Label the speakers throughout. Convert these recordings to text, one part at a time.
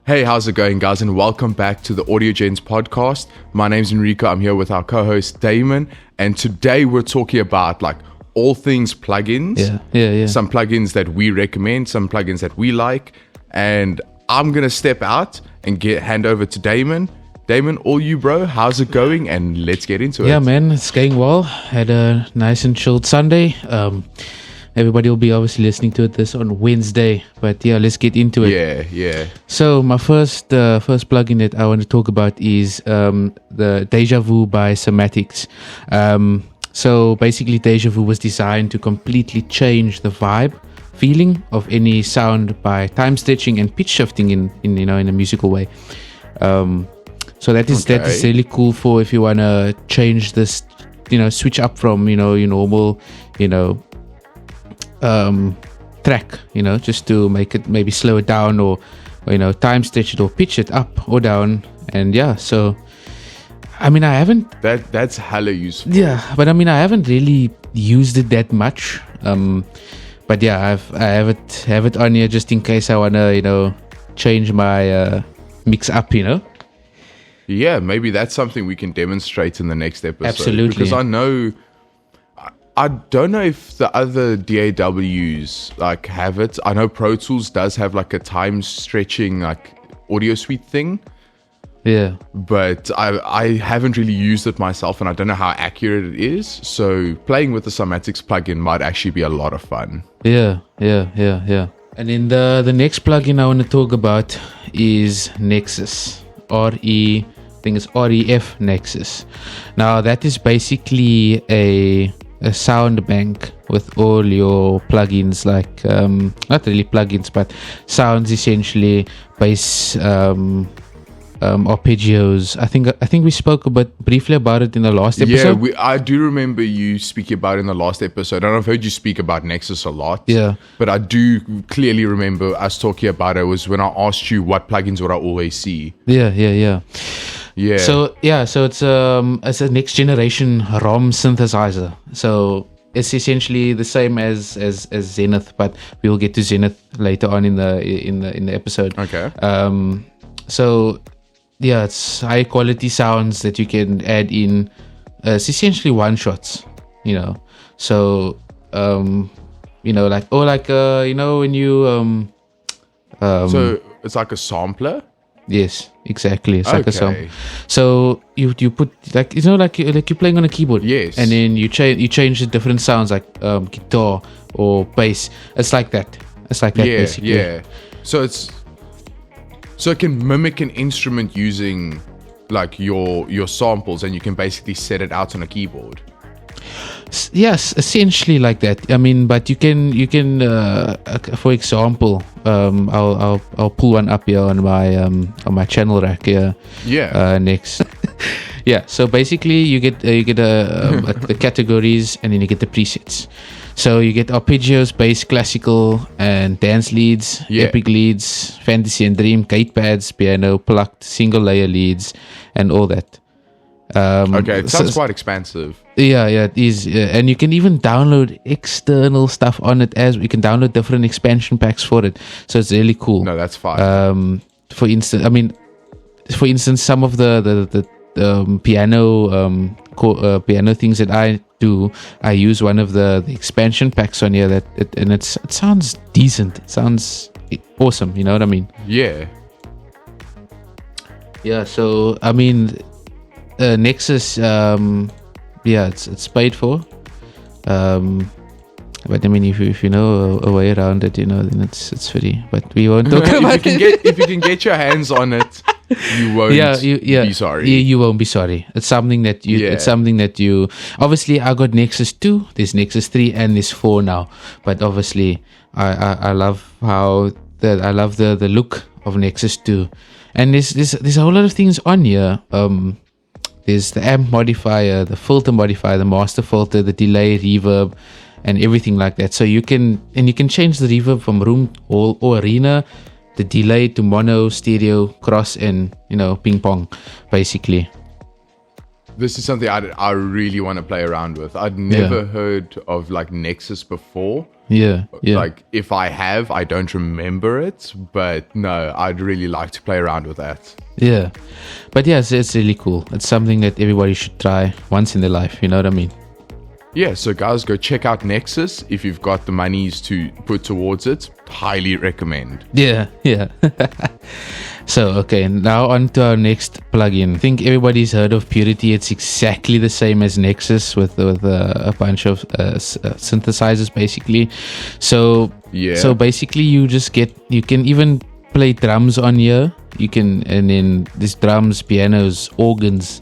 Speaker 1: Hey, how's it going, guys? And welcome back to the Gents podcast. My name's Enrico. I'm here with our co-host Damon, and today we're talking about like all things plugins.
Speaker 2: Yeah.
Speaker 1: Some plugins that we recommend, some plugins that we like, and I'm gonna step out and hand over to Damon. Damon, all you, bro. How's it going? And let's get into it.
Speaker 2: Yeah, man, it's going well. Had a nice and chilled Sunday. Everybody will be obviously listening to this on Wednesday, but yeah, let's get into it.
Speaker 1: Yeah.
Speaker 2: So my first plugin that I want to talk about is the Deja Vu by Somatics. So basically, Deja Vu was designed to completely change the vibe, feeling of any sound by time stretching and pitch shifting in a musical way. So that is really cool for if you want to change this, switch up from your normal track, just to make it maybe slow it down or time stretch it or pitch it up or down. And yeah, so I mean, I haven't
Speaker 1: that's hella useful.
Speaker 2: Yeah, but I mean, I haven't really used it that much. But yeah, I have it on here just in case I wanna change my mix up.
Speaker 1: Yeah, maybe that's something we can demonstrate in the next episode.
Speaker 2: Absolutely,
Speaker 1: because I don't know if the other DAWs like have it. I know Pro Tools does have like a time stretching like audio suite thing.
Speaker 2: Yeah.
Speaker 1: But I haven't really used it myself, and I don't know how accurate it is. So playing with the Somatics plugin might actually be a lot of fun.
Speaker 2: Yeah. And then the next plugin I want to talk about is Nexus. REF Nexus. Now that is basically a sound bank with all your plugins, like not really plugins but sounds, essentially bass, arpeggios. I think we spoke briefly about it in the last episode.
Speaker 1: Yeah, I do remember you speaking about it in the last episode, and I've heard you speak about Nexus a lot.
Speaker 2: Yeah,
Speaker 1: but I do clearly remember us talking about it. Was when I asked you what plugins would I always see.
Speaker 2: Yeah. So it's a next generation ROM synthesizer. So it's essentially the same as Zenith, but we'll get to Zenith later on in the episode.
Speaker 1: Okay.
Speaker 2: So yeah, it's high quality sounds that you can add in. It's essentially one shots. So when you
Speaker 1: so it's like a sampler.
Speaker 2: Yes, exactly. It's like a song. So you put like you're playing on a keyboard.
Speaker 1: Yes.
Speaker 2: And then you change the different sounds, like guitar or bass. It's like that. Basically.
Speaker 1: Yeah. So it can mimic an instrument using like your samples, and you can basically set it out on a keyboard.
Speaker 2: Yes, essentially like that. I mean, but you can for example, I'll pull one up here on my channel rack here.
Speaker 1: Yeah.
Speaker 2: Next. Yeah. So basically, you get the categories, and then you get the presets. So you get arpeggios, bass, classical, and dance leads, epic leads, fantasy and dream, gate pads, piano, plucked, single layer leads, and all that.
Speaker 1: It sounds quite expansive.
Speaker 2: Yeah, it is. And you can even download external stuff on it, as we can download different expansion packs for it. So it's really cool.
Speaker 1: No, that's fine.
Speaker 2: For instance, some of the piano things that I do, I use one of the expansion packs on here and it sounds decent. It sounds awesome. You know what I mean?
Speaker 1: Yeah.
Speaker 2: Yeah. So I mean, Nexus, it's paid for. But I mean, if you know a way around it, then it's free. But we won't talk about it.
Speaker 1: If you can get your hands on it, you won't be sorry.
Speaker 2: You won't be sorry. It's something that you.
Speaker 1: Yeah.
Speaker 2: It's something that you. Obviously, I got Nexus 2. There's Nexus 3 and there's 4 now. But obviously, I love how I love the look of Nexus 2. And there's a whole lot of things on here. There's the amp modifier, the filter modifier, the master filter, the delay, reverb, and everything like that. So you can change the reverb from room or arena, the delay to mono, stereo, cross, and ping pong, basically.
Speaker 1: This is something I really want to play around with. I'd never heard of like Nexus before.
Speaker 2: Yeah.
Speaker 1: Like if I have, I don't remember it, but no, I'd really like to play around with that.
Speaker 2: Yeah. But yeah, it's really cool. It's something that everybody should try once in their life. You know what I mean?
Speaker 1: Yeah, so guys, go check out Nexus if you've got the monies to put towards it. Highly recommend.
Speaker 2: Yeah. So, okay, now on to our next plugin. I think everybody's heard of Purity. It's exactly the same as Nexus with a bunch of synthesizers, basically. So basically you can even play drums on here. And then there's drums, pianos, organs,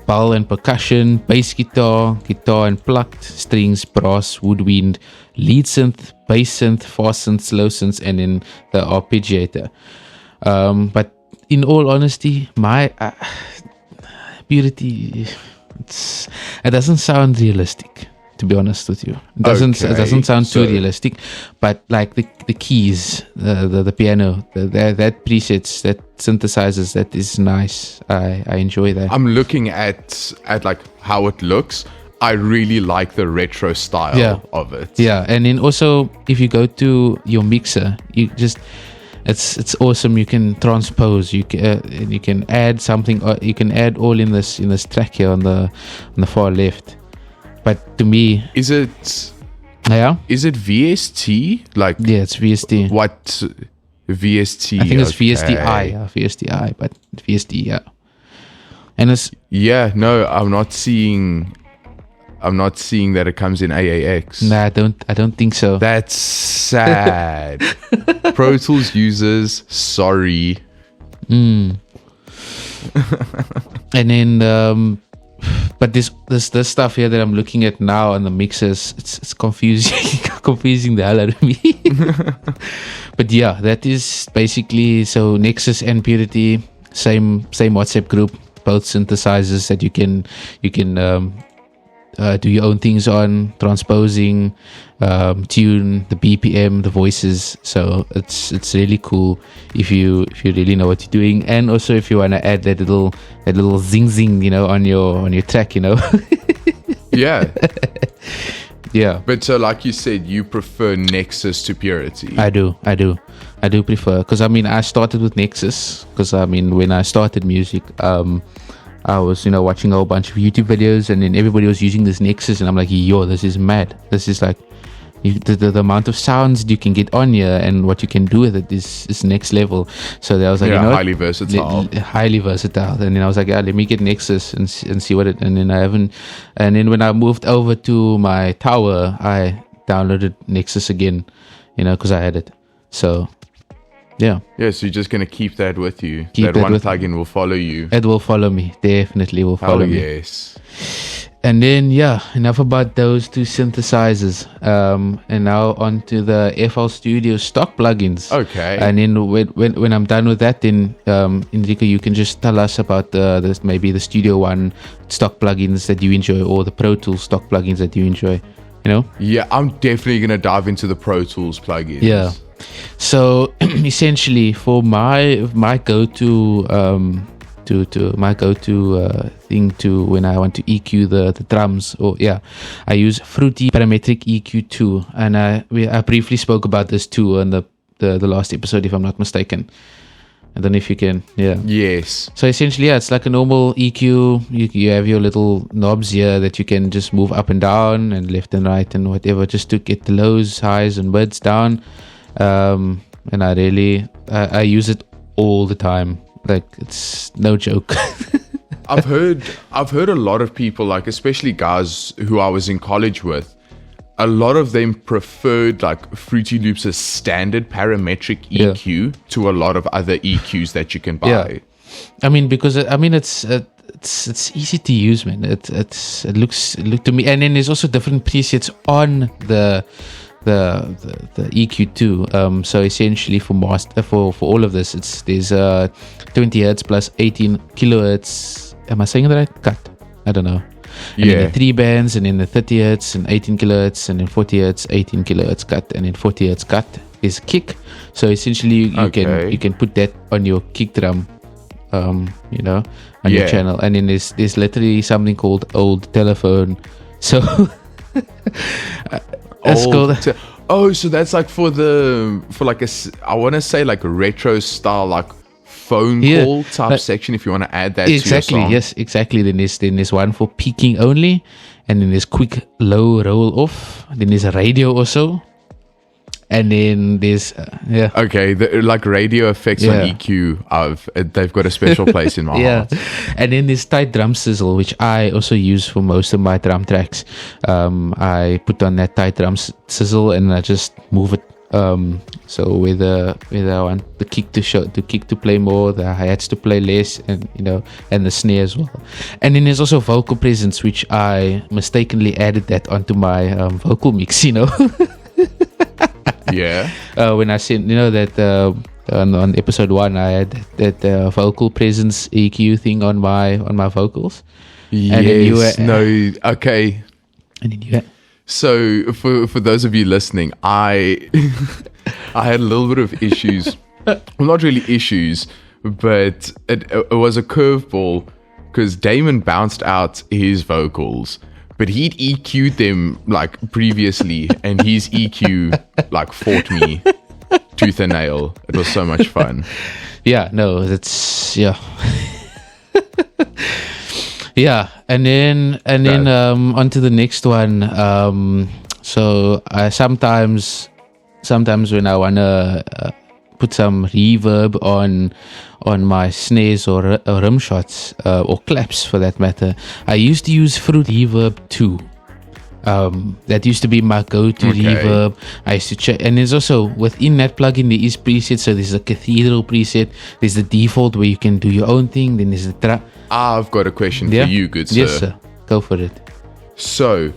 Speaker 2: bell and percussion, bass guitar and plucked, strings, brass, woodwind, lead synth, bass synth, fast synth, slow synth, and then the arpeggiator. But in all honesty, my Purity, it doesn't sound realistic, to be honest with you. It doesn't sound too realistic, but like the keys, the piano, that presets, that synthesizers, that is nice. I enjoy that.
Speaker 1: I'm looking at like how it looks. I really like the retro style of it.
Speaker 2: Yeah, and then also if you go to your mixer, you just it's awesome. You can transpose. You can add something. You can add all in this track here on the far left. But to me,
Speaker 1: is it?
Speaker 2: Yeah.
Speaker 1: Is it VST? Like
Speaker 2: it's VST.
Speaker 1: What VST?
Speaker 2: I think it's VSTi. Yeah, VSTi, but VST. Yeah. And it's
Speaker 1: no, I'm not seeing that it comes in AAX.
Speaker 2: Nah, I don't think so.
Speaker 1: That's sad. Pro Tools users, sorry.
Speaker 2: And then but this stuff here that I'm looking at now on the mixers, it's confusing confusing the hell out of me. But yeah, that is basically, so Nexus and Purity, same WhatsApp group, both synthesizers that you can do your own things on, transposing, tune, the BPM, the voices. So it's really cool if you really know what you're doing, and also if you want to add that little zing on your track,
Speaker 1: Yeah.
Speaker 2: Yeah.
Speaker 1: But so like you said, you prefer Nexus to Purity.
Speaker 2: I do prefer, because I started with Nexus because when I started music, I was, watching a whole bunch of YouTube videos, and then everybody was using this Nexus, and I'm like, yo, this is mad. This is like, the amount of sounds you can get on here and what you can do with it is next level. So I was like,
Speaker 1: highly versatile.
Speaker 2: Highly versatile. And then I was like, let me get Nexus and see what it. And then when I moved over to my tower, I downloaded Nexus again, because I had it. So. Yeah.
Speaker 1: Yeah, so you're just going to keep that with you.
Speaker 2: That
Speaker 1: one plugin will follow you.
Speaker 2: It will follow me. Definitely will follow me.
Speaker 1: Yes.
Speaker 2: And then, enough about those two synthesizers. And now on to the FL Studio stock plugins.
Speaker 1: Okay.
Speaker 2: And then when I'm done with that, then Enrico, you can just tell us about maybe the Studio One stock plugins that you enjoy, or the Pro Tools stock plugins that you enjoy.
Speaker 1: Yeah, I'm definitely going to dive into the Pro Tools plugins.
Speaker 2: Yeah. So essentially, for my go-to thing to when I want to EQ the drums, I use Fruity Parametric EQ2, and I briefly spoke about this too on the last episode, if I'm not mistaken. I don't know if you can. Yeah.
Speaker 1: Yes.
Speaker 2: So essentially, it's like a normal EQ. You have your little knobs here that you can just move up and down and left and right and whatever, just to get the lows, highs, and mids down. And I use it all the time. Like, it's no joke.
Speaker 1: I've heard a lot of people, like especially guys who I was in college with, a lot of them preferred like Fruity Loops' standard parametric EQ to a lot of other EQs that you can buy.
Speaker 2: Yeah. Because it's easy to use, man. It looks to me, and then there's also different presets on the the EQ2. So essentially for all of this, there's 20 hertz plus 18 kilohertz. Am I saying that right? Cut. I don't know. And then the 3 bands, and then the 30 hertz and 18 kilohertz, and then 40 hertz, 18 kilohertz cut, and then 40 hertz cut is kick. So essentially you can put that on your kick drum, on your channel. And then there's literally something called old telephone. So
Speaker 1: so that's like for like I want to say like a retro style like phone call type section, if you want to add that to your song.
Speaker 2: Yes, exactly. Then there's one for peaking only, and then there's quick low roll off, then there's a radio also, and then there's
Speaker 1: okay, like radio effects on EQ, they've got a special place in my heart.
Speaker 2: And then there's tight drum sizzle, which I also use for most of my drum tracks. I put on that tight drum sizzle and I just move it. So whether I want the kick to play more, the hi-hats to play less, and and the snare as well. And then there's also vocal presence, which I mistakenly added that onto my vocal mix. When I said that on episode 1 I had that vocal presence EQ thing on my vocals.
Speaker 1: Yes. Okay.
Speaker 2: And then you had.
Speaker 1: So for those of you listening, I had a little bit of issues. Well, not really issues, but it was a curveball because Damon bounced out his vocals, but he'd EQ'd them like previously, and his EQ like fought me tooth and nail. It was so much fun.
Speaker 2: Yeah, and then on to the next one. So I sometimes when I wanna put some reverb on my snares or rim shots or claps for that matter, I used to use Fruit Reverb 2. That used to be my go-to reverb. I used to check, and there's also within that plugin there is presets. So there's a cathedral preset, there's the default where you can do your own thing, then there's the
Speaker 1: I've got a question for you, good sir.
Speaker 2: Yes, sir. Go for it.
Speaker 1: So,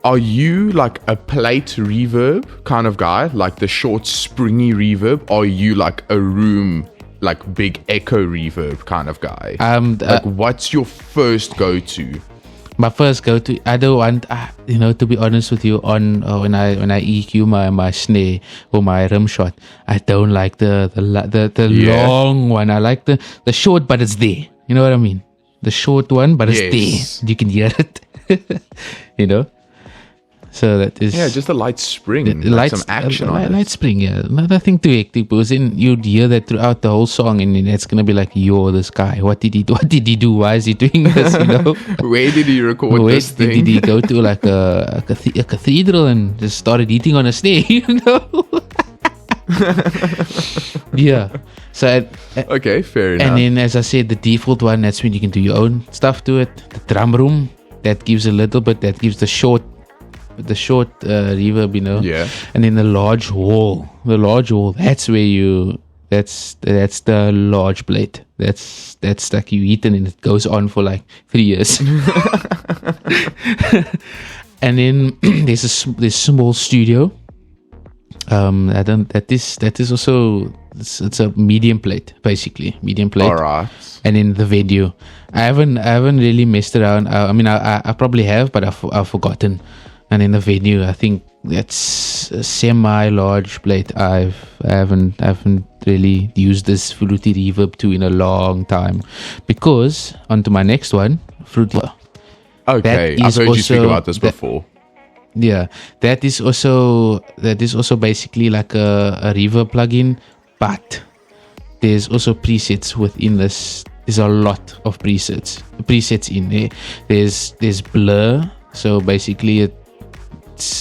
Speaker 1: are you like a plate reverb kind of guy, like the short springy reverb? Or are you like a room, like big echo reverb kind of guy? What's your first go-to?
Speaker 2: My first go-to, I don't want, to be honest with you, on when I EQ my snare or my rim shot, I don't like the long one. I like the short, but it's there. You know what I mean? The short one, but it's there. You can hear it. So that is
Speaker 1: just a light spring, some action on it.
Speaker 2: Light spring, nothing too hectic. Because then you'd hear that throughout the whole song, and then it's gonna be like, "Yo, this guy, what did he do? Why is he doing this?"
Speaker 1: Where did he record this thing?
Speaker 2: Did he go to like a cathedral and just started eating on a snare? Yeah. So
Speaker 1: okay, fair enough.
Speaker 2: And then, as I said, the default one, that's when you can do your own stuff to it. The drum room, that gives a little bit. That gives the short reverb,
Speaker 1: Yeah.
Speaker 2: And then the large wall, that's where that's the large plate. That's like you eat and it goes on for like 3 years. And then there's small studio. That is also it's a medium plate, basically medium plate.
Speaker 1: All right.
Speaker 2: And then the venue, I haven't really messed around. I probably have, but I've forgotten. And in the venue, I think that's a semi-large plate. I haven't really used this Fruity Reverb 2 in a long time. Because, onto my next one, Fruity.
Speaker 1: Okay, I've heard you speak about this before.
Speaker 2: Yeah, that is also basically like a reverb plugin, but there's also presets within this. There's a lot of presets in there. There's blur, so basically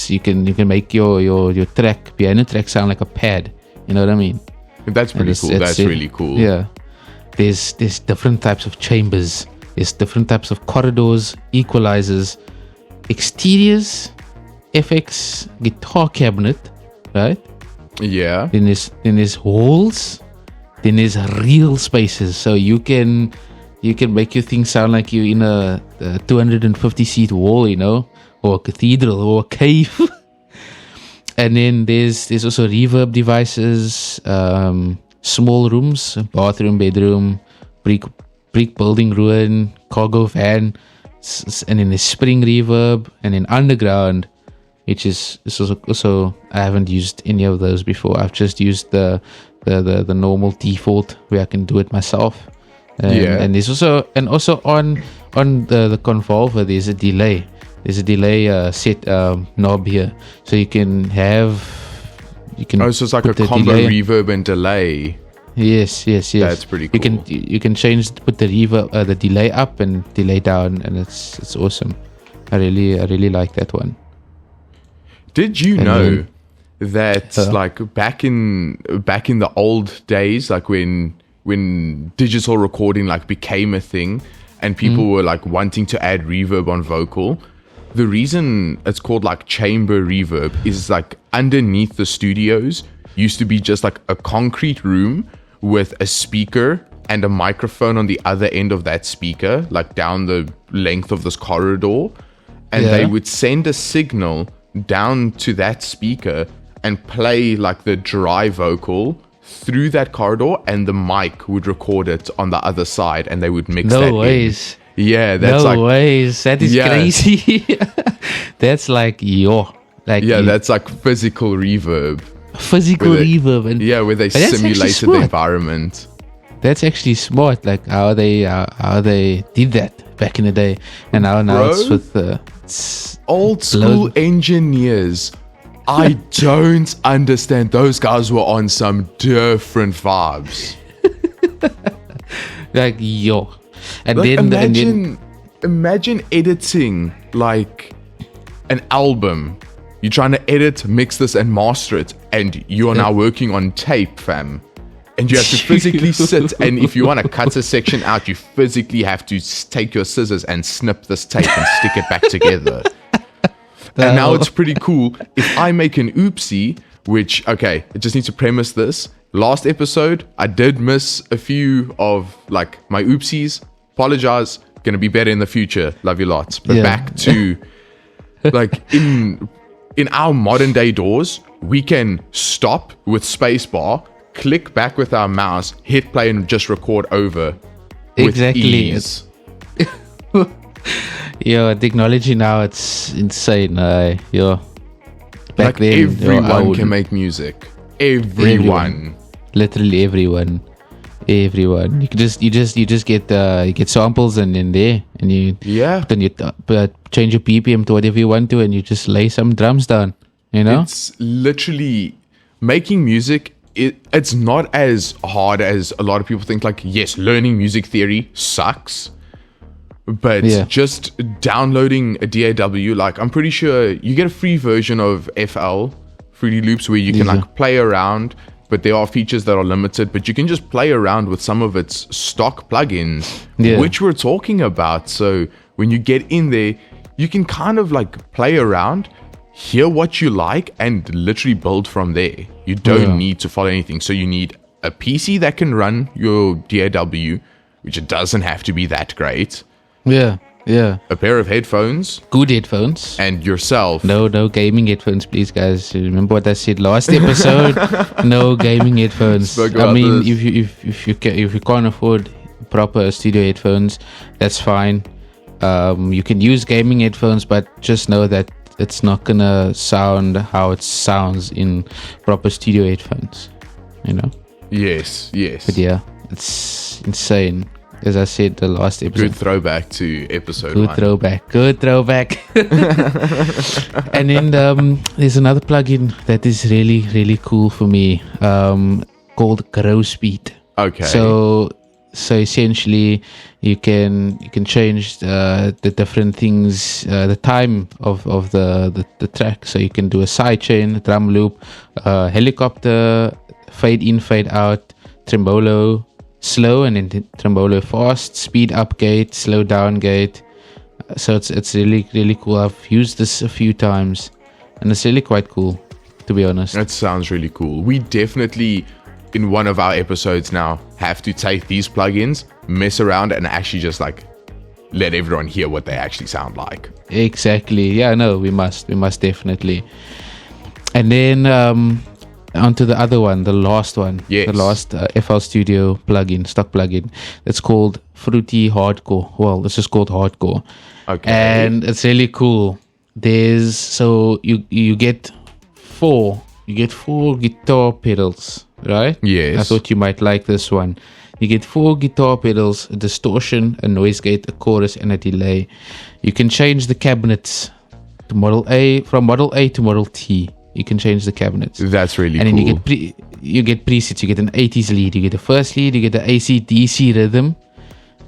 Speaker 2: you can make your track, piano track, sound like a pad. You know what I mean?
Speaker 1: That's pretty cool. That's really cool.
Speaker 2: Yeah. There's different types of chambers. There's different types of corridors, equalizers, exteriors, FX, guitar cabinet, right?
Speaker 1: Yeah.
Speaker 2: Then there's halls. Then there's real spaces. So you can make your thing sound like you're in a 250 seat wall, or a cathedral or a cave. And then there's also reverb devices, small rooms, bathroom, bedroom, brick building ruin, cargo van, and then there's spring reverb, and then underground, which is also I haven't used any of those before. I've just used the normal default where I can do it myself. And there's also on the convolver there's a delay. There's a delay set knob here, so you can.
Speaker 1: Oh, so it's like a combo reverb and delay.
Speaker 2: Yes.
Speaker 1: That's pretty cool.
Speaker 2: You can put the reverb, the delay up and delay down, and it's awesome. I really like that one.
Speaker 1: Did you know that like back in the old days, like when digital recording like became a thing, and people were like wanting to add reverb on vocal, the reason it's called like chamber reverb is like underneath the studios used to be just like a concrete room with a speaker and a microphone on the other end of that speaker, like down the length of this corridor, and they would send a signal down to that speaker and play like the dry vocal through that corridor, and the mic would record it on the other side, and they would mix that
Speaker 2: ways.
Speaker 1: in. Yeah, that's
Speaker 2: no ways. That is crazy. That's like that's like physical reverb. And
Speaker 1: where they simulated the environment.
Speaker 2: That's actually smart. Like how they did that back in the day, and now it's with
Speaker 1: old school engineers. I don't understand. Those guys were on some different vibes.
Speaker 2: Like and
Speaker 1: like,
Speaker 2: then
Speaker 1: imagine editing like an album. You're trying to edit, mix this, and master it, and you are now working on tape, fam. And you have to physically sit, and if you want to cut a section out, you physically have to take your scissors and snip this tape and stick it back together. And now it's pretty cool. If I make an oopsie, which, okay, I just need to premise this. Last episode, I did miss a few of like my oopsies. Apologize. Gonna be better in the future. Love you lots. But back to like in our modern day DAWs, we can stop with spacebar, click back with our mouse, hit play, and just record over with ease.
Speaker 2: Technology now, it's insane. Back
Speaker 1: like
Speaker 2: then,
Speaker 1: everyone can make music. Everyone.
Speaker 2: Literally everyone. You just get samples and in there, and you change your BPM to whatever you want to, and you just lay some drums down.
Speaker 1: It's literally making music. It's not as hard as a lot of people think. Like, yes, learning music theory sucks, but just downloading a DAW, like I'm pretty sure you get a free version of FL, Fruity Loops, where you can like play around. But there are features that are limited, but you can just play around with some of its stock plugins, which we're talking about. So when you get in there, you can kind of like play around, hear what you like, and literally build from there. You don't need to follow anything. So you need a PC that can run your DAW, which it doesn't have to be that great. A pair of headphones.
Speaker 2: Good headphones.
Speaker 1: And yourself.
Speaker 2: No gaming headphones, please, guys. Remember what I said last episode? No gaming headphones. I mean, if you can't afford proper studio headphones, that's fine. You can use gaming headphones, but just know that it's not gonna sound how it sounds in proper studio headphones.
Speaker 1: Yes.
Speaker 2: But yeah, it's insane. As I said, the last episode.
Speaker 1: Good throwback to episode 1.
Speaker 2: Good throwback. And then there's another plugin that is really, really cool for me, called Grow Speed.
Speaker 1: Okay.
Speaker 2: So essentially, you can change the different things, the time of the track. So you can do a sidechain, drum loop, helicopter, fade in, fade out, tremolo, slow, and then tremolo fast, speed up gate, slow down gate. So it's really, really cool. I've used this a few times, and it's really quite cool, to be honest.
Speaker 1: That sounds really cool. We definitely, in one of our episodes now, have to take these plugins, mess around, and actually just like let everyone hear what they actually sound like.
Speaker 2: Exactly. Yeah, no, we must definitely. And then onto the other one, the last one.
Speaker 1: Yes.
Speaker 2: The last FL Studio plugin, stock plugin. It's called Fruity Hardcore. Well, this is called Hardcore.
Speaker 1: Okay.
Speaker 2: And it's really cool. You get four guitar pedals, right?
Speaker 1: Yes.
Speaker 2: I thought you might like this one. You get 4 guitar pedals, a distortion, a noise gate, a chorus, and a delay. You can change the cabinets to Model A, from Model A to Model T. You can change the cabinets.
Speaker 1: That's really
Speaker 2: and
Speaker 1: cool.
Speaker 2: And then you get presets. You get an 80s lead. You get a first lead. You get the AC/DC rhythm,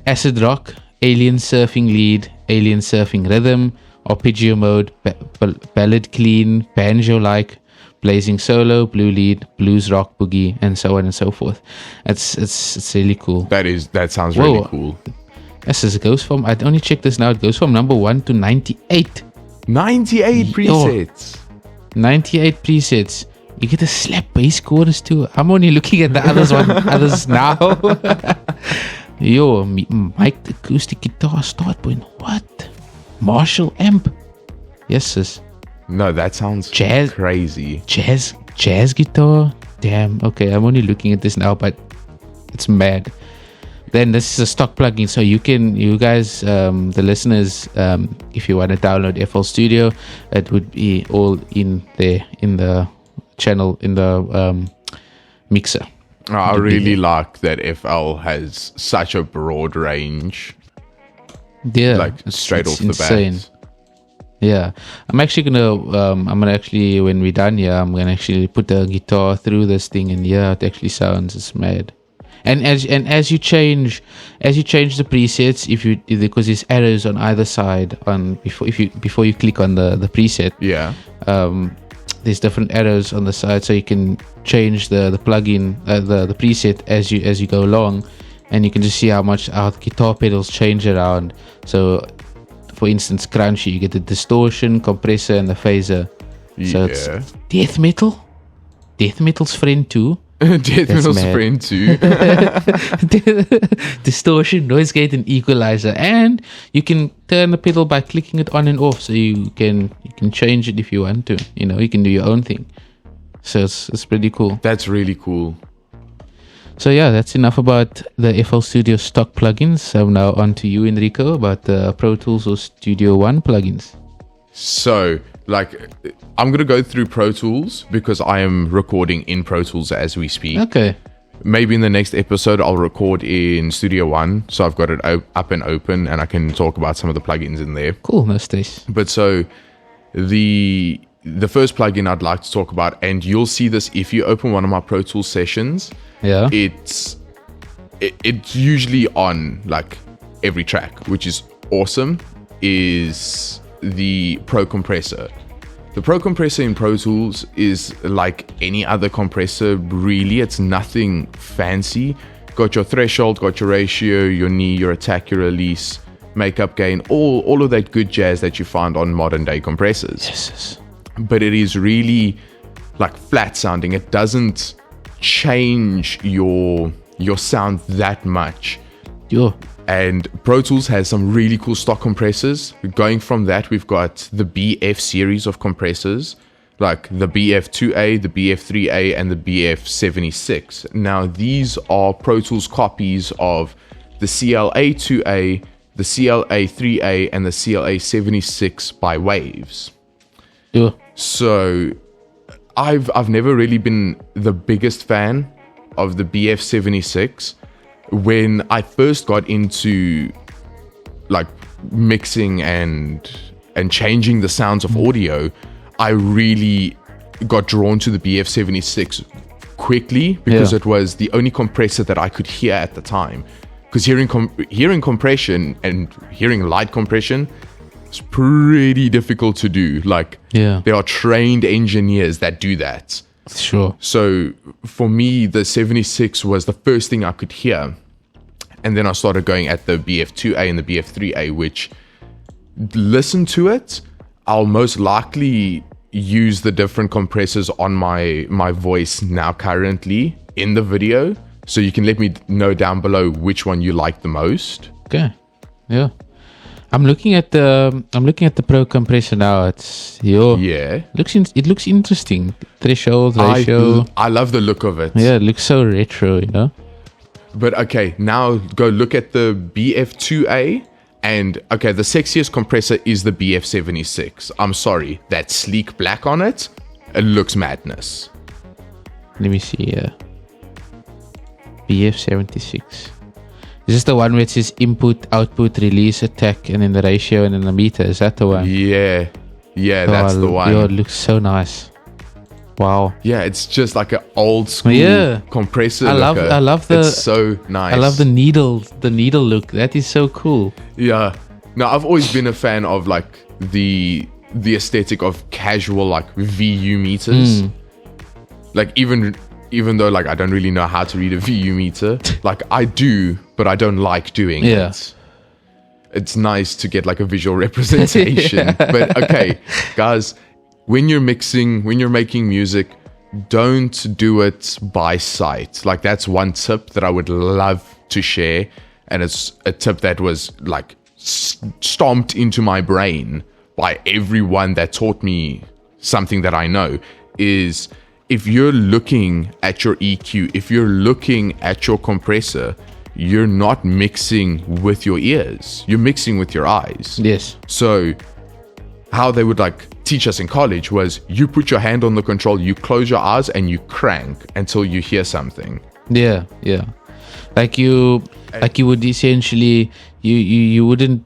Speaker 2: acid rock, alien surfing lead, alien surfing rhythm, arpeggio mode, ballad clean, banjo-like, blazing solo, blue lead, blues rock boogie, and so on and so forth. It's really cool.
Speaker 1: That sounds really cool.
Speaker 2: It goes from, I only checked this now, it goes from number 1 to 98.
Speaker 1: 98 presets.
Speaker 2: 98 presets. You get a slap bass chorus too. I'm only looking at the others now. Yo, mic'd acoustic guitar start point. What? Marshall amp. Yes, sis.
Speaker 1: No, that sounds crazy.
Speaker 2: Jazz guitar. Damn. Okay, I'm only looking at this now, but it's mad. Then this is a stock plugin, so you guys, the listeners, if you want to download FL Studio, it would be all in there in the channel, in the mixer.
Speaker 1: I really like that FL has such a broad range.
Speaker 2: Yeah,
Speaker 1: like straight off
Speaker 2: insane.
Speaker 1: The bat.
Speaker 2: Yeah, I'm actually gonna when we're done here, I'm gonna actually put the guitar through this thing, and yeah, it actually it's mad. And as you change the presets, because there's arrows on either side before you click on the preset.
Speaker 1: Yeah.
Speaker 2: There's different arrows on the side, so you can change the plugin, the preset as you go along, and you can just see how the guitar pedals change around. So, for instance, crunchy, you get the distortion, compressor, and the phaser. So it's death metal. Death metal's friend too.
Speaker 1: Death metal's friend too.
Speaker 2: Distortion, noise gate, and equalizer, and you can turn the pedal by clicking it on and off. So you can change it if you want to. You can do your own thing. So it's pretty cool.
Speaker 1: That's really cool.
Speaker 2: So yeah, that's enough about the FL Studio stock plugins. So now on to you, Enrico, about the Pro Tools or Studio One plugins.
Speaker 1: So, I'm going to go through Pro Tools because I am recording in Pro Tools as we speak.
Speaker 2: Okay.
Speaker 1: Maybe in the next episode, I'll record in Studio One. So I've got it up and open and I can talk about some of the plugins in there.
Speaker 2: Cool, no stress.
Speaker 1: But so the first plugin I'd like to talk about, and you'll see this if you open one of my Pro Tools sessions.
Speaker 2: Yeah.
Speaker 1: It's usually on every track, which is awesome, is the Pro Compressor. The Pro Compressor in Pro Tools is like any other compressor, really. It's nothing fancy. Got your threshold, got your ratio, your knee, your attack, your release, makeup gain, all of that good jazz that you find on modern day compressors.
Speaker 2: Yes.
Speaker 1: But it is really flat sounding. It doesn't change your sound that much.
Speaker 2: Yo.
Speaker 1: And Pro Tools has some really cool stock compressors. Going from that, we've got the BF series of compressors, like the BF2A, the BF3A, and the BF76. Now, these are Pro Tools copies of the CLA2A, the CLA3A, and the CLA76 by Waves.
Speaker 2: Yeah.
Speaker 1: So, I've never really been the biggest fan of the BF76. When I first got into mixing and changing the sounds of audio, I really got drawn to the BF76 quickly because it was the only compressor that I could hear at the time. Because hearing compression and hearing light compression is pretty difficult to do. There are trained engineers that do that.
Speaker 2: Sure.
Speaker 1: So for me, the 76 was the first thing I could hear. And then I started going at the BF2A and the BF3A, which, listen to it, I'll most likely use the different compressors on my voice now currently in the video. So you can let me know down below which one you like the most.
Speaker 2: Okay. Yeah. I'm looking at the Pro compressor now. It looks interesting. Threshold, ratio.
Speaker 1: I love the look of it.
Speaker 2: Yeah, it looks so retro, you know.
Speaker 1: But okay, now go look at the BF2A. And okay, the sexiest compressor is the BF76. I'm sorry, that sleek black on it, it looks madness.
Speaker 2: Let me see here. BF76. Is this the one where it says input, output, release, attack, and then the ratio and then the meter? Is that the one?
Speaker 1: Yeah, that's the one.
Speaker 2: It looks so nice. Wow.
Speaker 1: Yeah, it's just like an old school compressor.
Speaker 2: I love the.
Speaker 1: It's so nice.
Speaker 2: I love the needle look. That is so cool.
Speaker 1: Yeah. No, I've always been a fan of like the aesthetic of casual like VU meters. Like even though like I don't really know how to read a VU meter, like I do, but I don't like doing it. It's nice to get like a visual representation. But okay, guys, when you're making music, don't do it by sight. Like that's one tip that I would love to share, and it's a tip that was like stomped into my brain by everyone that taught me something that I know is if you're looking at your EQ, if you're looking at your compressor, you're not mixing with your ears, you're mixing with your eyes.
Speaker 2: Yes. So
Speaker 1: how they would like teach us in college was you put your hand on the control, you close your eyes and you crank until you hear something.
Speaker 2: Yeah. Like you would essentially you wouldn't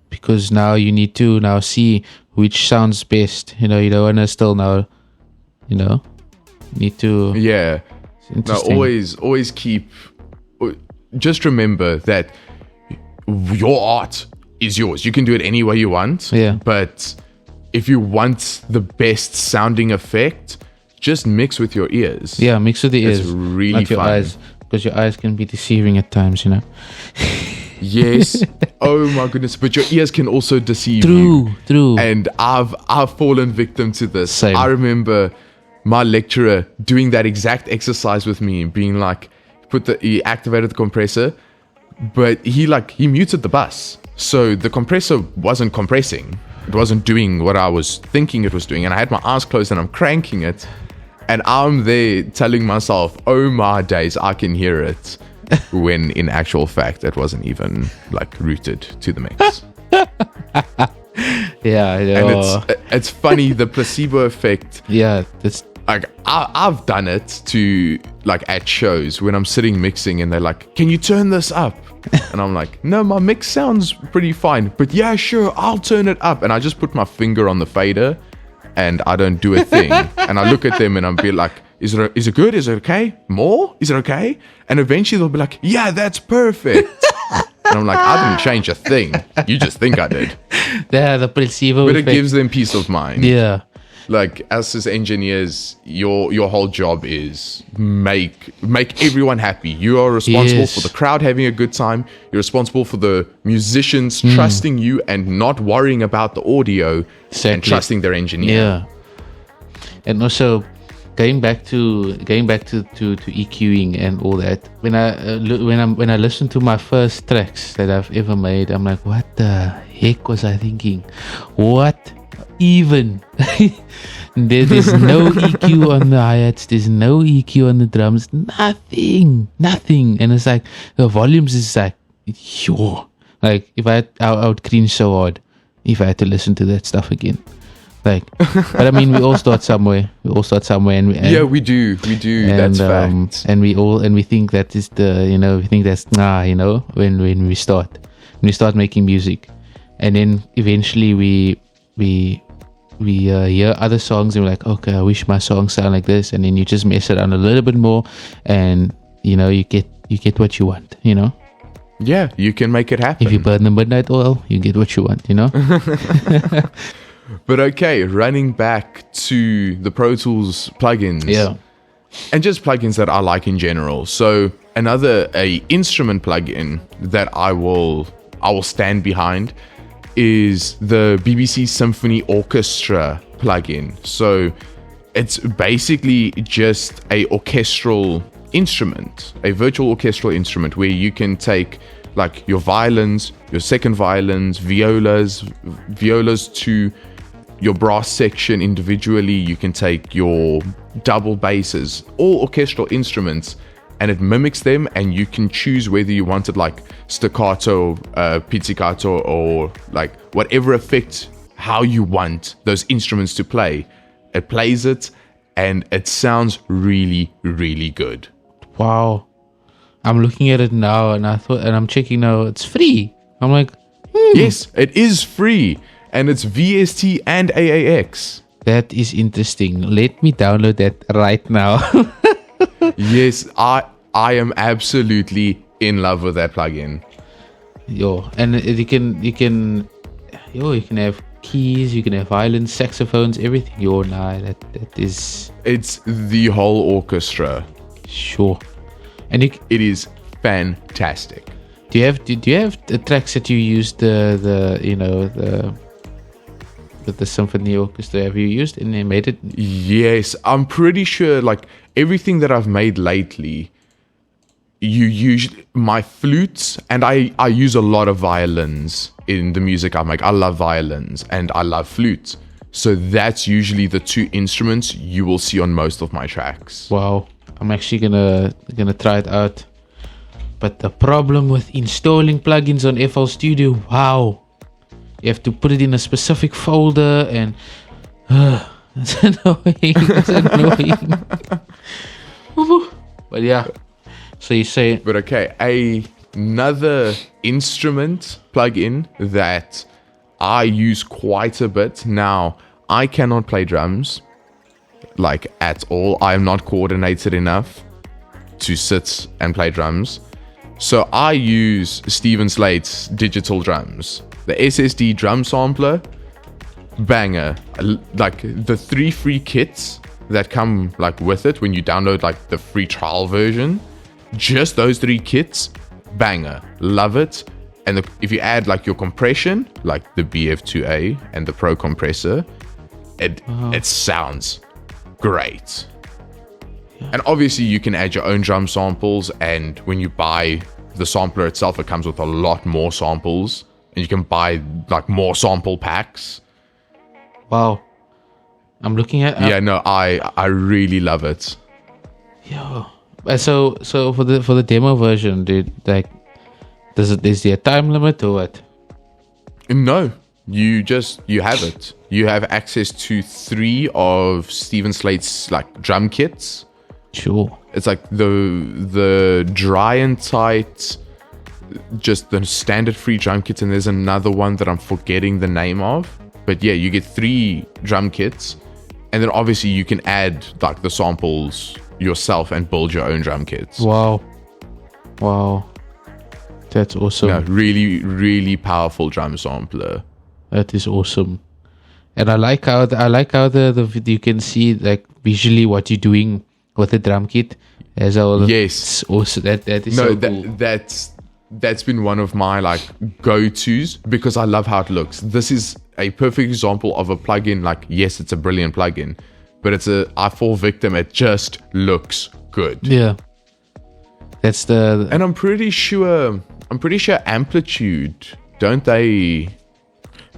Speaker 2: because now you need to now see which sounds best. You know, you don't want to still now, you know, need to.
Speaker 1: Yeah. No, always keep. Just remember that your art is yours. You can do it any way you want.
Speaker 2: Yeah.
Speaker 1: But if you want the best sounding effect, just mix with your ears.
Speaker 2: Yeah, mix with the ears.
Speaker 1: It's really
Speaker 2: not your
Speaker 1: fun.
Speaker 2: eyes, because your eyes can be deceiving at times, you know.
Speaker 1: Yes. Oh my goodness. But your ears can also deceive you.
Speaker 2: True.
Speaker 1: And I've fallen victim to this.
Speaker 2: Same.
Speaker 1: I remember my lecturer doing that exact exercise with me, being like, he activated the compressor, but he muted the bus. So the compressor wasn't compressing. It wasn't doing what I was thinking it was doing. And I had my eyes closed and I'm cranking it. And I'm there telling myself, oh my days, I can hear it. When in actual fact, it wasn't even like rooted to the mix.
Speaker 2: Yeah.
Speaker 1: And it's funny, the placebo effect.
Speaker 2: Yeah. That's
Speaker 1: like, I've done it to like at shows when I'm sitting mixing and they're like, can you turn this up? And I'm like, no, my mix sounds pretty fine, but yeah, sure, I'll turn it up. And I just put my finger on the fader and I don't do a thing. And I look at them and I'm be like, is it good? Is it okay? More? Is it okay? And eventually they'll be like, yeah, that's perfect. And I'm like, I didn't change a thing. You just think I did.
Speaker 2: Yeah, the placebo
Speaker 1: But
Speaker 2: effect.
Speaker 1: it gives them peace of mind.
Speaker 2: Yeah.
Speaker 1: Like, as engineers, your whole job is make everyone happy. You are responsible for the crowd having a good time. You're responsible for the musicians trusting you and not worrying about the audio and trusting their engineer.
Speaker 2: Yeah. And also going back to EQing and all that. When I listen to my first tracks that I've ever made, I'm like, what the heck was I thinking? What even? There's no EQ on the hi-hats, there's no EQ on the drums, nothing. And it's like the volumes is like, yo, like if I would cringe so hard if I had to listen to that stuff again. Like, but I mean, we all start somewhere. And
Speaker 1: we do. That's fact.
Speaker 2: And we think that is we think that's when we start making music, and then eventually we hear other songs and we're like, okay, I wish my songs sound like this, and then you just mess it on a little bit more, and you get what you want,
Speaker 1: Yeah, you can make it happen.
Speaker 2: If you burn the midnight oil, you get what you want,
Speaker 1: But okay, running back to the Pro Tools plugins.
Speaker 2: Yeah.
Speaker 1: And just plugins that I like in general. So a instrument plugin that I will stand behind is the BBC Symphony Orchestra plugin. So it's basically just a orchestral instrument, a virtual orchestral instrument where you can take like your violins, your second violins, violas to your brass section individually. You can take your double basses, all orchestral instruments, and it mimics them, and you can choose whether you wanted like staccato, pizzicato, or like whatever effect, how you want those instruments to play. It plays it, and it sounds really, really good.
Speaker 2: Wow. I'm looking at it now, and I'm checking now. It's free. I'm like,
Speaker 1: Yes, it is free, and it's VST and AAX.
Speaker 2: that is interesting. Let me download that right now.
Speaker 1: Yes, I am absolutely in love with that plugin.
Speaker 2: Yo, and you can have keys, you can have violins, saxophones, everything. Yo, nah, that is
Speaker 1: It's the whole orchestra.
Speaker 2: sure. And
Speaker 1: It is fantastic.
Speaker 2: do you have the tracks that you used with the symphony orchestra? Have you used and they made it?
Speaker 1: Yes, I'm pretty sure like everything that I've made lately, you usually my flutes, and I use a lot of violins in the music I make. I love violins and I love flutes. So that's usually the two instruments you will see on most of my tracks.
Speaker 2: Wow, I'm actually gonna try it out. But the problem with installing plugins on FL Studio, wow, you have to put it in a specific folder, and it's annoying. It's annoying. But yeah, so you say,
Speaker 1: But okay, another instrument plugin that I use quite a bit. Now, I cannot play drums, like at all. I am not coordinated enough to sit and play drums. So I use Steven Slate's digital drums. The SSD drum sampler, banger. Like the 3 free kits that come like with it when you download like the free trial version. Just those 3 kits, banger. Love it. And if you add like your compression, like the BF2A and the Pro compressor, it sounds great. And obviously you can add your own drum samples, and when you buy the sampler itself, it comes with a lot more samples, and you can buy like more sample packs.
Speaker 2: wow, I'm looking at
Speaker 1: I really love it.
Speaker 2: yeah. So for the demo version, dude, like, is there a time limit or what?
Speaker 1: No, you have it. You have access to 3 of Steven Slate's like drum kits.
Speaker 2: Sure.
Speaker 1: It's like the dry and tight, just the standard free drum kits, and there's another one that I'm forgetting the name of. But yeah, you get 3 drum kits, and then obviously you can add like the samples yourself and build your own drum kits.
Speaker 2: Wow, that's awesome.
Speaker 1: No, really, really powerful drum sampler.
Speaker 2: That is awesome. And I like how the you can see like visually what you're doing with the drum kit. As all
Speaker 1: Yes.
Speaker 2: Also that is
Speaker 1: No,
Speaker 2: so cool.
Speaker 1: that's been one of my like go-tos because I love how it looks. This is a perfect example of a plugin. Like, yes, it's a brilliant plugin, but I fall victim. It just looks good.
Speaker 2: Yeah. That's the
Speaker 1: And I'm pretty sure Amplitude, don't they?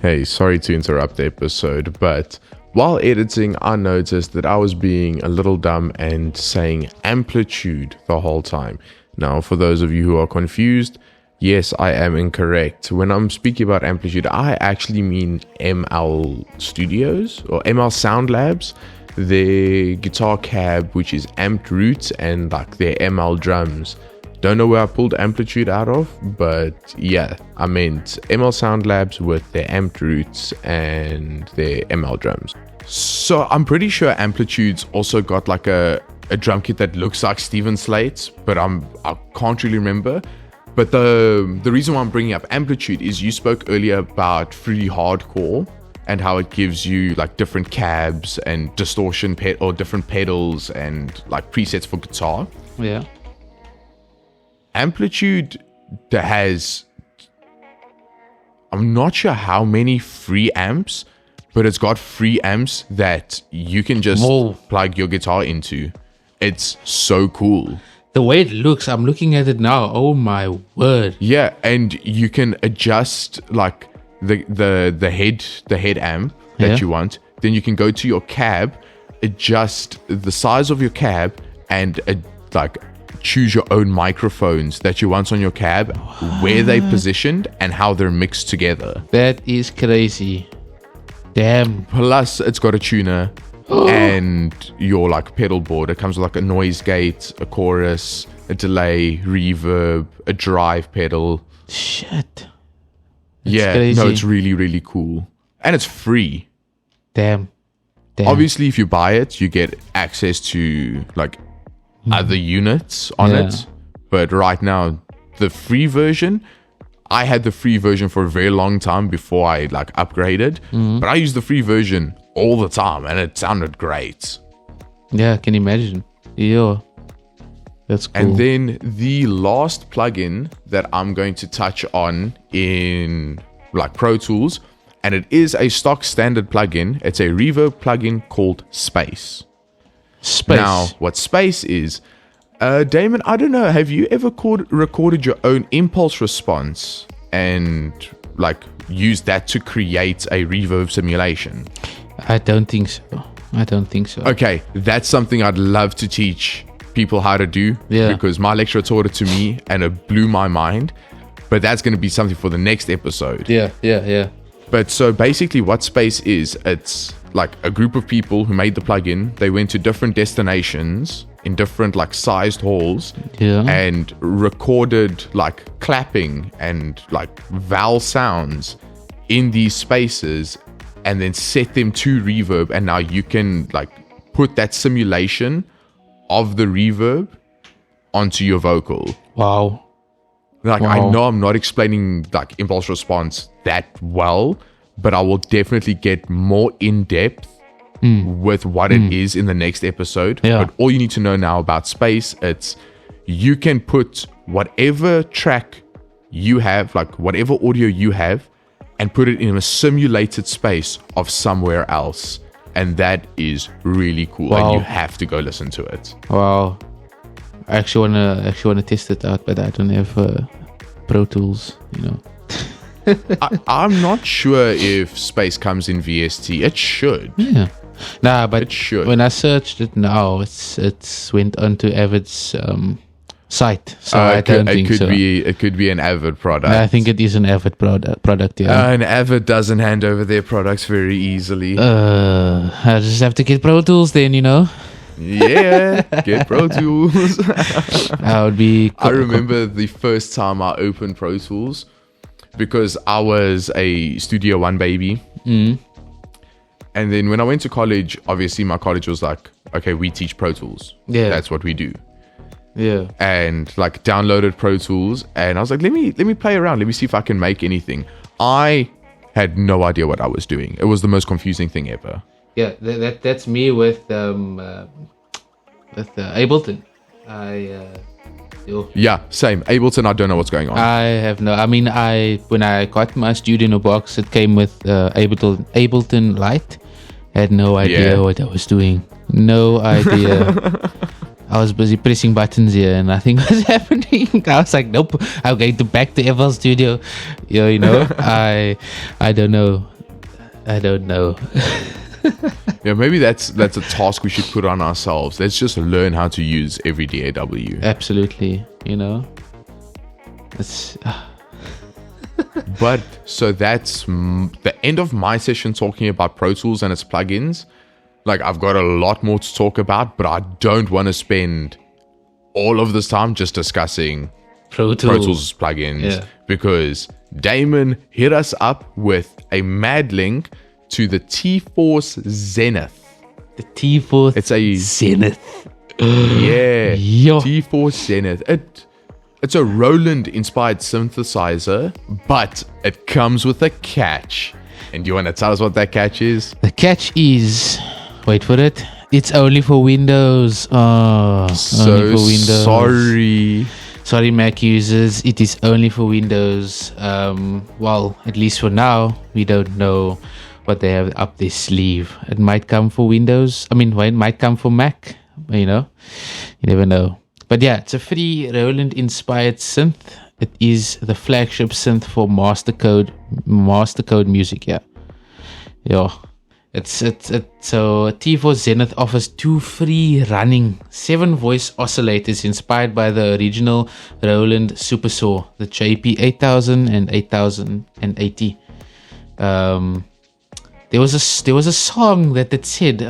Speaker 1: Hey, sorry to interrupt the episode, but while editing, I noticed that I was being a little dumb and saying Amplitude the whole time. Now, for those of you who are confused, yes, I am incorrect. When I'm speaking about Amplitude, I actually mean ML Studios or ML Sound Labs, their guitar cab, which is Amped Roots, and like their ML drums. Don't know where I pulled Amplitude out of, but yeah, I meant ML Sound Labs with their Amped Roots and their ML drums. So I'm pretty sure Amplitude's also got like a drum kit that looks like Steven Slate's, but I can't really remember. But the reason why I'm bringing up Amplitude is you spoke earlier about free hardcore and how it gives you like different cabs and distortion or different pedals and like presets for guitar.
Speaker 2: yeah.
Speaker 1: Amplitude has, I'm not sure how many free amps, but it's got free amps that you can just
Speaker 2: Whoa.
Speaker 1: plug your guitar into. It's so cool.
Speaker 2: The way it looks, I'm looking at it now. Oh my word!
Speaker 1: Yeah, and you can adjust like the head amp that
Speaker 2: Yeah.
Speaker 1: you want. Then you can go to your cab, adjust the size of your cab, and like choose your own microphones that you want on your cab, where they positioned, and how they're mixed together.
Speaker 2: That is crazy. Damn.
Speaker 1: Plus, it's got a tuner and your like pedal board. It comes with like a noise gate, a chorus, a delay, reverb, a drive pedal.
Speaker 2: Shit.
Speaker 1: Yeah,
Speaker 2: crazy.
Speaker 1: no, it's really, really cool. And it's free.
Speaker 2: Damn.
Speaker 1: Obviously, if you buy it, you get access to like other units on
Speaker 2: Yeah.
Speaker 1: it. But right now, the free version, I had the free version for a very long time before I like upgraded. But I used the free version all the time and it sounded great.
Speaker 2: Yeah, I can imagine. Yeah. That's cool.
Speaker 1: And then the last plugin that I'm going to touch on in like Pro Tools, and it is a stock standard plugin. It's a reverb plugin called Space.
Speaker 2: Space.
Speaker 1: Now, what Space is, Damon, I don't know, have you ever recorded your own impulse response and like used that to create a reverb simulation?
Speaker 2: I don't think so.
Speaker 1: Okay, that's something I'd love to teach people how to do.
Speaker 2: Yeah.
Speaker 1: Because my lecturer taught it to me and it blew my mind. But that's going to be something for the next episode.
Speaker 2: Yeah.
Speaker 1: But so basically what Space is, it's like a group of people who made the plugin. They went to different destinations in different like sized halls
Speaker 2: Yeah.
Speaker 1: and recorded like clapping and like vowel sounds in these spaces and then set them to reverb. And now you can like put that simulation of the reverb onto your vocal.
Speaker 2: Wow.
Speaker 1: Like,
Speaker 2: Wow.
Speaker 1: I know I'm not explaining like impulse response that well, but I will definitely get more in depth with what it is in the next episode.
Speaker 2: Yeah.
Speaker 1: But all you need to know now about Space, it's you can put whatever track you have, like whatever audio you have, and put it in a simulated space of somewhere else. And that is really cool.
Speaker 2: Wow.
Speaker 1: And you have to go listen to it.
Speaker 2: Wow. I actually wanna test it out, but I don't have Pro Tools, you know.
Speaker 1: I'm not sure if Space comes in VST. It should.
Speaker 2: Yeah. Nah, but
Speaker 1: It should.
Speaker 2: when I searched it now, it's went onto Avid's site, so I don't think so.
Speaker 1: It could be an Avid product.
Speaker 2: I think it is an Avid product. Yeah.
Speaker 1: And Avid doesn't hand over their products very easily.
Speaker 2: I just have to get Pro Tools then, you know.
Speaker 1: Yeah, get Pro Tools.
Speaker 2: I would be.
Speaker 1: I remember the first time I opened Pro Tools because I was a Studio One baby. And then when I went to college, obviously my college was like, okay, we teach Pro Tools.
Speaker 2: Yeah.
Speaker 1: That's what we do.
Speaker 2: Yeah.
Speaker 1: And like downloaded Pro Tools and I was like, let me play around. Let me see if I can make anything. I had no idea what I was doing. It was the most confusing thing ever.
Speaker 2: Yeah, that's me with Ableton.
Speaker 1: Yeah, same. Ableton, I don't know what's going on.
Speaker 2: I have no. I mean, when I got my Studio box, it came with Ableton Lite. I had no idea
Speaker 1: Yeah.
Speaker 2: what I was doing. No idea. I was busy pressing buttons here, and nothing was happening. I was like, nope. I'm going to back to FL Studio. You know, I don't know. I don't know.
Speaker 1: Yeah, maybe that's a task we should put on ourselves. Let's just learn how to use everyday AW.
Speaker 2: Absolutely, you know. It's
Speaker 1: But so that's the end of my session talking about Pro Tools and its plugins. Like, I've got a lot more to talk about, but I don't want to spend all of this time just discussing
Speaker 2: Pro
Speaker 1: Pro
Speaker 2: Tools.
Speaker 1: Tools plugins.
Speaker 2: Yeah.
Speaker 1: Because Damon hit us up with a mad link to the T-Force Zenith.
Speaker 2: The T-Force.
Speaker 1: It's a
Speaker 2: Zenith.
Speaker 1: Yeah.
Speaker 2: Yo.
Speaker 1: T-Force Zenith. It's a Roland-inspired synthesizer, but it comes with a catch. And do you want to tell us what that catch is?
Speaker 2: The catch is, wait for it. It's only for Windows. Oh, only
Speaker 1: So
Speaker 2: for Windows. Sorry, Mac users. It is only for Windows. Well, at least for now, we don't know what they have up their sleeve. It might come for Windows. I mean, it might come for Mac. You know, you never know. But yeah, it's a free Roland inspired synth. It is the flagship synth for Mastercode music. Yeah. It's so T4 Zenith offers 2 free running 7-voice oscillators inspired by the original Roland Super Saw, the JP 8000 and 8080. There was a song that it said,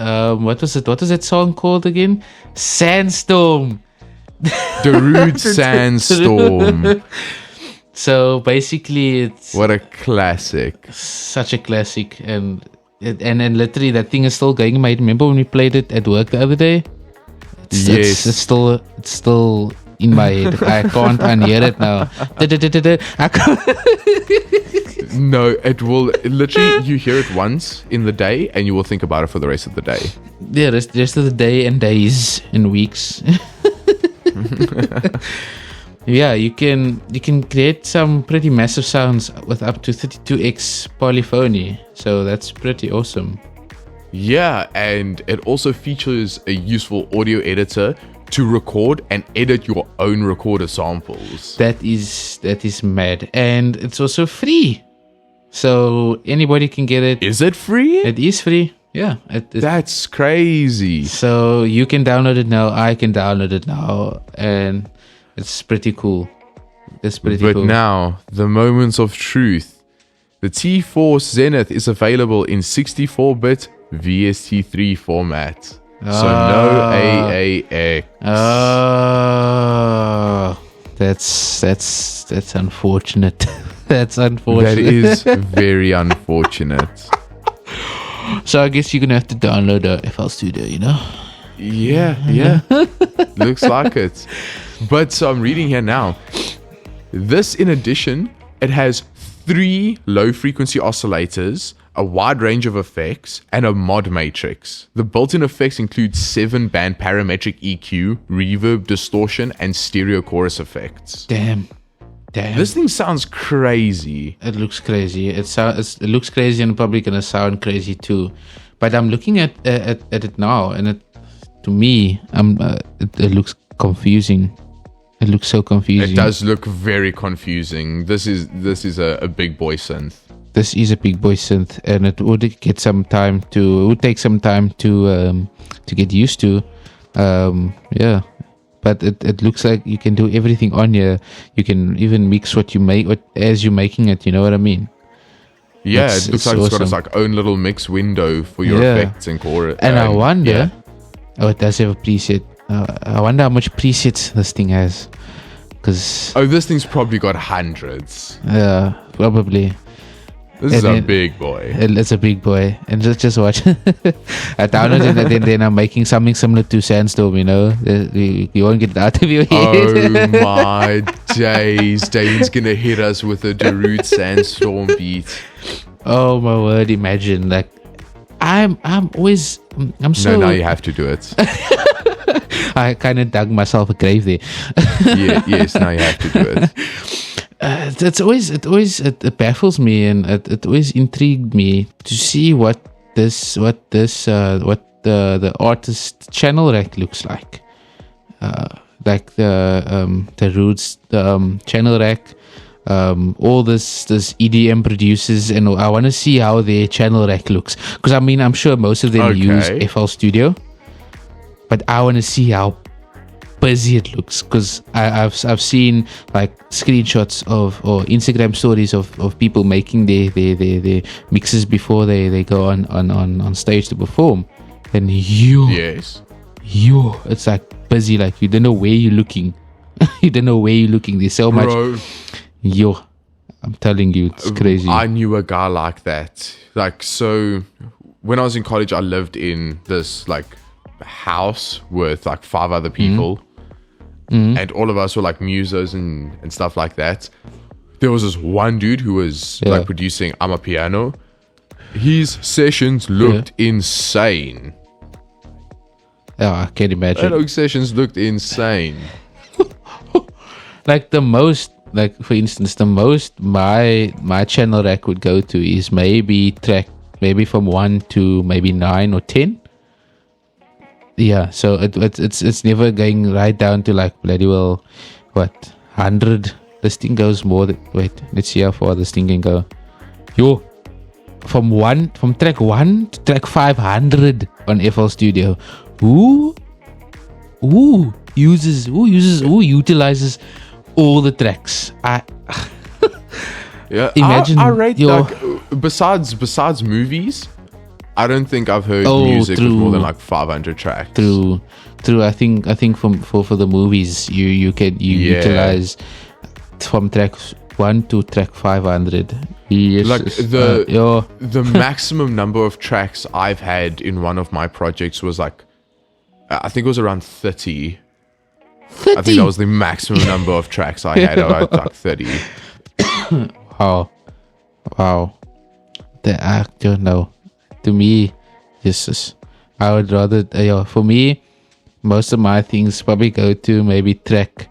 Speaker 2: what was that song called again? Sandstorm.
Speaker 1: Darude Sandstorm.
Speaker 2: So basically, it's
Speaker 1: What a classic.
Speaker 2: such a classic, and literally that thing is still going in my head. Remember when we played it at work the other day?
Speaker 1: Yes.
Speaker 2: It's still in my head. I can't unhear it now. I can't.
Speaker 1: No, it will literally, you hear it once in the day and you will think about it for the rest of the day.
Speaker 2: Yeah, rest of the day and days and weeks. Yeah, you can create some pretty massive sounds with up to 32x polyphony. So that's pretty awesome.
Speaker 1: Yeah, and it also features a useful audio editor to record and edit your own recorder samples.
Speaker 2: That is mad, and it's also free. So anybody can get it.
Speaker 1: Is it free?
Speaker 2: It is free. Yeah,
Speaker 1: That's crazy.
Speaker 2: so you can download it now. I can download it now, and it's pretty cool. It's pretty
Speaker 1: But
Speaker 2: cool.
Speaker 1: now, the moments of truth. The T4 Zenith is available in 64-bit VST3 format. So no AAX.
Speaker 2: Oh, that's unfortunate. That's unfortunate.
Speaker 1: That is very unfortunate.
Speaker 2: So I guess you're gonna have to download a FL Studio, you know?
Speaker 1: Yeah. Looks like it. But so I'm reading here now. This, in addition, it has 3 low frequency oscillators, a wide range of effects, and a mod matrix. The built-in effects include 7-band parametric EQ, reverb, distortion, and stereo chorus effects.
Speaker 2: Damn.
Speaker 1: This thing sounds crazy.
Speaker 2: It looks crazy. It looks crazy, and probably gonna sound crazy too. But I'm looking at it now, and to me, it looks confusing. It looks so confusing.
Speaker 1: It does look very confusing. This is a big boy synth.
Speaker 2: This is a big boy synth, and it would take some time to get used to. Yeah. But it looks like you can do everything on here. You can even mix what you make as you're making it. You know what I mean?
Speaker 1: Yeah,
Speaker 2: It's
Speaker 1: it looks like it's got
Speaker 2: awesome.
Speaker 1: its own little mix window for your
Speaker 2: Yeah.
Speaker 1: effects and chorus.
Speaker 2: And I wonder.
Speaker 1: yeah.
Speaker 2: Oh, it does have a preset. I wonder how much presets this thing has. Because
Speaker 1: Oh, this thing's probably got hundreds.
Speaker 2: probably.
Speaker 1: This is
Speaker 2: And
Speaker 1: a
Speaker 2: then-
Speaker 1: big boy.
Speaker 2: It's a big boy, and just watch. I downloaded it, and then I'm making something similar to Sandstorm. You know, you won't get it out of your head.
Speaker 1: Oh my days. Damon's gonna hit us with a Darude Sandstorm beat.
Speaker 2: Oh my word! Imagine, like, I'm so.
Speaker 1: No, now you have to do it.
Speaker 2: I kind of dug myself a grave there.
Speaker 1: Yes, now you have to do it.
Speaker 2: It baffles me, and it always intrigued me to see what the artist channel rack looks like. Like the Roots channel rack, all this EDM producers, and I want to see how their channel rack looks, because I mean I'm sure most of them
Speaker 1: Okay.
Speaker 2: use FL Studio, but I want to see how busy it looks, because I've seen like screenshots or Instagram stories of people making their mixes before they go on stage to perform, and
Speaker 1: Yes.
Speaker 2: it's like busy, like you don't know where you're looking. You don't know where you're looking. There's so much.
Speaker 1: Bro,
Speaker 2: I'm telling you, it's crazy.
Speaker 1: I knew a guy like that. Like, so when I was in college, I lived in this like house with like 5 other people. And all of us were like musos and stuff like that. There was this one dude who was like producing Amapiano. His sessions looked insane.
Speaker 2: Yeah, I can imagine.
Speaker 1: Those sessions looked insane.
Speaker 2: Like the most, like for instance, the most my channel rack would go to is maybe from 1 to maybe 9 or 10. Yeah, so it's never going right down to like bloody well, what 100. This thing goes more. Wait, let's see how far this thing can go. Yo, from track 1 to track 500 on FL Studio. Who utilizes all the tracks?
Speaker 1: Yeah,
Speaker 2: Imagine
Speaker 1: I rate
Speaker 2: your-
Speaker 1: like besides movies, I don't think I've heard
Speaker 2: Oh,
Speaker 1: music with
Speaker 2: true.
Speaker 1: more than like 500 tracks.
Speaker 2: True. I think for the movies you can
Speaker 1: Yeah.
Speaker 2: utilize from track 1 to track 500. Yes,
Speaker 1: Like
Speaker 2: yeah.
Speaker 1: the maximum number of tracks I've had in one of my projects was like, I think it was around 30. I think that was the maximum number of tracks I had. I had like 30.
Speaker 2: Wow. I don't know. To me, Jesus, I would rather. For me, most of my things probably go to maybe track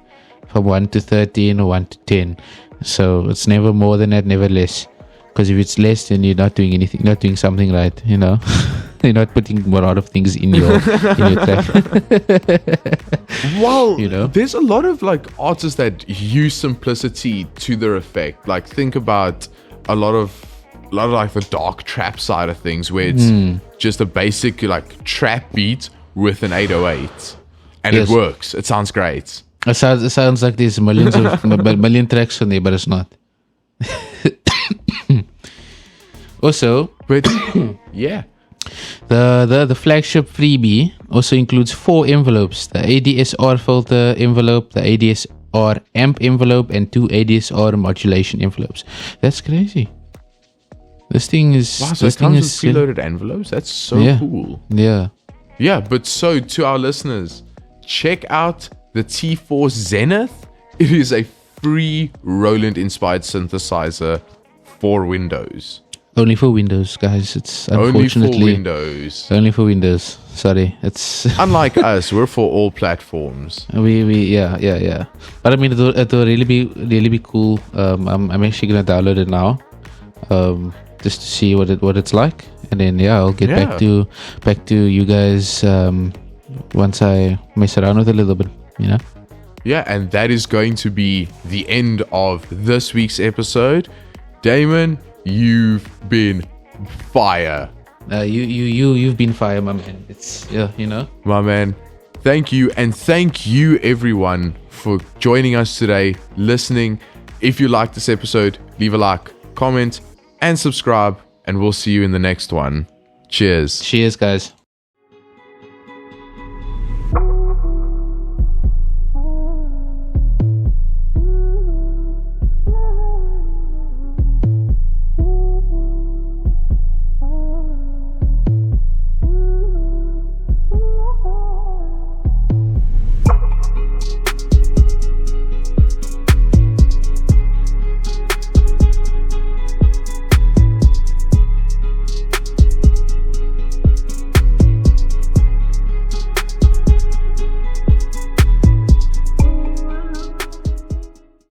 Speaker 2: from 1 to 13 or 1 to 10. So it's never more than that, never less. Because if it's less, then you're not doing anything, not doing something right. You know, you're not putting a lot of things in your track.
Speaker 1: Well,
Speaker 2: You know?
Speaker 1: there's a lot of like artists that use simplicity to their effect. Like think about a lot of like the dark trap side of things, where it's just a basic like trap beat with an 808, and
Speaker 2: Yes.
Speaker 1: it works. It sounds great.
Speaker 2: It sounds like there's millions of million tracks on there, but it's not. Also,
Speaker 1: But yeah,
Speaker 2: the flagship freebie also includes 4 envelopes: the ADSR filter envelope, the ADSR amp envelope, and 2 ADSR modulation envelopes. That's crazy. This thing is.
Speaker 1: wow. So
Speaker 2: this
Speaker 1: it
Speaker 2: thing
Speaker 1: comes with
Speaker 2: is
Speaker 1: preloaded envelopes. That's so
Speaker 2: Yeah.
Speaker 1: cool.
Speaker 2: Yeah.
Speaker 1: Yeah, but so to our listeners, check out the T4 Zenith. It is a free Roland-inspired synthesizer for Windows.
Speaker 2: Only for Windows, guys. It's
Speaker 1: Only for
Speaker 2: unfortunately
Speaker 1: Windows.
Speaker 2: only for Windows. Sorry, it's
Speaker 1: Unlike us, we're for all platforms.
Speaker 2: we yeah. But I mean, it will really be cool. I'm actually gonna download it now, just to see what it's like, and then I'll get
Speaker 1: Yeah.
Speaker 2: back to you guys once I mess around with it a little bit. You know.
Speaker 1: Yeah, and that is going to be the end of this week's episode. Damon, you've been fire.
Speaker 2: You've been fire, my man. It's you know.
Speaker 1: My man, thank you. And thank you, everyone, for joining us today, listening. If you like this episode, leave a like, comment, and subscribe. And we'll see you in the next one. Cheers.
Speaker 2: Cheers, guys.